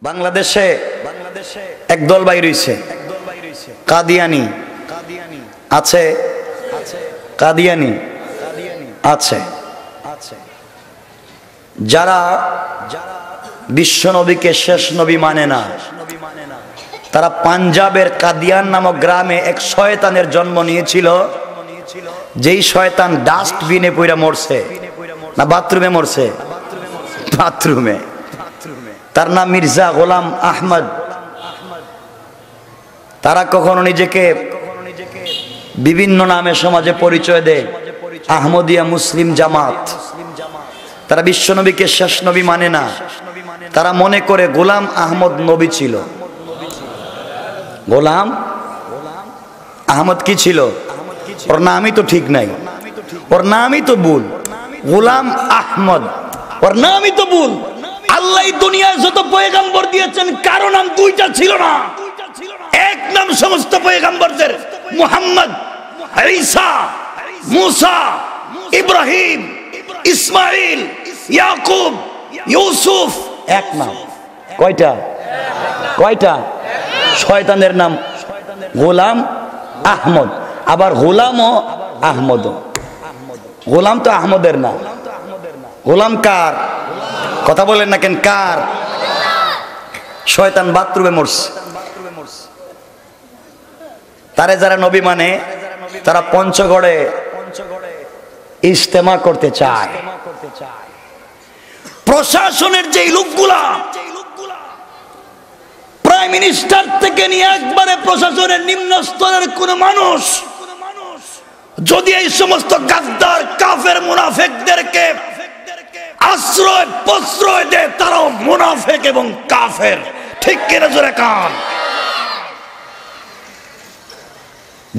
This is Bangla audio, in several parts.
বাংলাদেশে একদল বাইর হইছে কাদিয়ানি আছে, কাদিয়ানি আছে, যারা বিশ্ব নবীকে শেষ নবী মানে না। তারা পাঞ্জাবের কাদিয়ান নামক গ্রামে এক শয়তানের জন্ম নিয়েছিল, যেই শয়তান ডাস্টবিনে পইরা মরছে, না বাথরুমে মরছে, বাথরুমে। তার নাম মির্জা গোলাম আহমদ। তারা কখনো নিজেকে বিভিন্ন নামে সমাজে পরিচয় দেয়, আহমদিয়া মুসলিম জামাত। তারা বিশ্বনবীকে শেষ নবী মানে না। তারা মনে করে গোলাম আহমদ নবী ছিল। গোলাম আহমদ কি ছিল? ওর নামই তো ঠিক নাই, ওর নামই তো ভুল। গোলাম আহমদ ওর নামই তো ভুল। আল্লাহ দুনিয়ায় যত পয়গম্বর দিয়েছেন কারো নাম দুইটা ছিল না, এক নাম সমস্ত পয়গম্বরদের, মুহাম্মদ, ঈসা, মুসা, ইব্রাহিম, ইসমাইল, ইয়াকুব, ইউসুফ, এক নাম। কয়টা? কয়টা? শয়তানের নাম গোলাম আহমদ। আবার গোলামও আহমদ। গোলাম তো আহমদের না। গোলাম কার? কথা বলেন না কেন? কার? শয়তান বাথরুমে মরছে। তারে যারা নবী মানে, তারা পঞ্চগড়ে ইজতেমা করতে চায়। প্রশাসনের যে লোকগুলা, প্রাইম মিনিস্টার থেকে নিয়ে একবারে প্রশাসনের নিম্ন স্তরের কোন মানুষ যদি এই সমস্ত গাদ্দার কাফের মুনাফিকদেরকে আশ্রয় প্রশ্রয় দেয়, তারাও মুনাফিক এবং কাফের। ঠিক কিনা জোরে কান?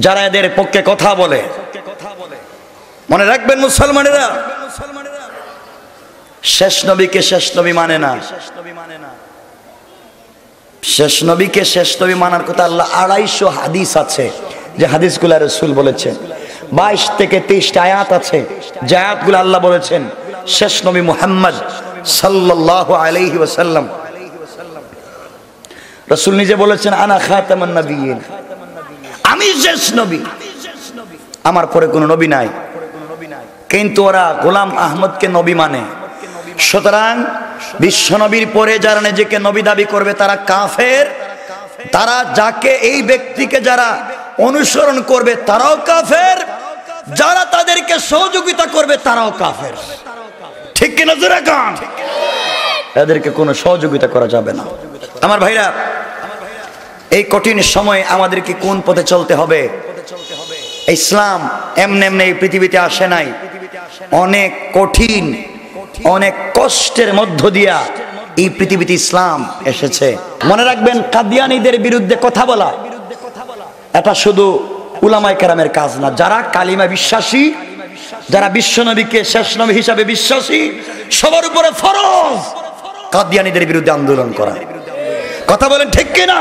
যারা এদের পক্ষে কথা বলে, মনে রাখবেন মুসলমানেরা, শেষ নবীকে শেষ নবী মানে না। শেষ নবীকে শেষ নবী মানার কথা আল্লাহ 250 হাদিস আছে, যে হাদিসগুলো রাসূল বলেছেন। 22 থেকে 23টা আয়াত আছে, যে আয়াতগুলো আল্লাহ বলেছেন শেষ নবী মুহাম্মদ সাল্লাল্লাহু আলাইহি ওয়াসাল্লাম। রাসূল নিজে বলেছেন আনা খাতামুন নবিয়্যিন, আমি শেষ নবী, আমার পরে কোনো নবী নাই। কিন্তু ওরা গোলাম আহমদকে নবী মানে। সুতরাং বিশ্ব নবীর পরে যারা নিজেকে নবী দাবি করবে তারা কাফের। তারা যাকে, এই ব্যক্তিকে যারা অনুসরণ করবে তারাও কাফের, যারা তাদেরকে সহযোগিতা করবে তারাও কাফের। ঠিক কিনা জোরে কান? এদেরকে কোনো সহযোগিতা করা যাবে না। আমার ভাইরা, এই কঠিন সময়ে আমাদেরকে কোন পথে চলতে হবে? ইসলাম এমনি এমনি এই পৃথিবীতে আসে নাই, অনেক কঠিন, অনেক কষ্টের মধ্য দিয়া এই পৃথিবীতে ইসলাম এসেছে। মনে রাখবেন, কাদিয়ানীদের বিরুদ্ধে কথা বলা এটা শুধু উলামায়ে কেরামের কাজ না। যারা কালিমা বিশ্বাসী, যারা বিশ্বনবীকে শেষ নবী হিসাবে বিশ্বাসী, সবার উপরে ফরজ কাদিয়ানীদের বিরুদ্ধে আন্দোলন করা। কথা বলেন ঠিক কিনা?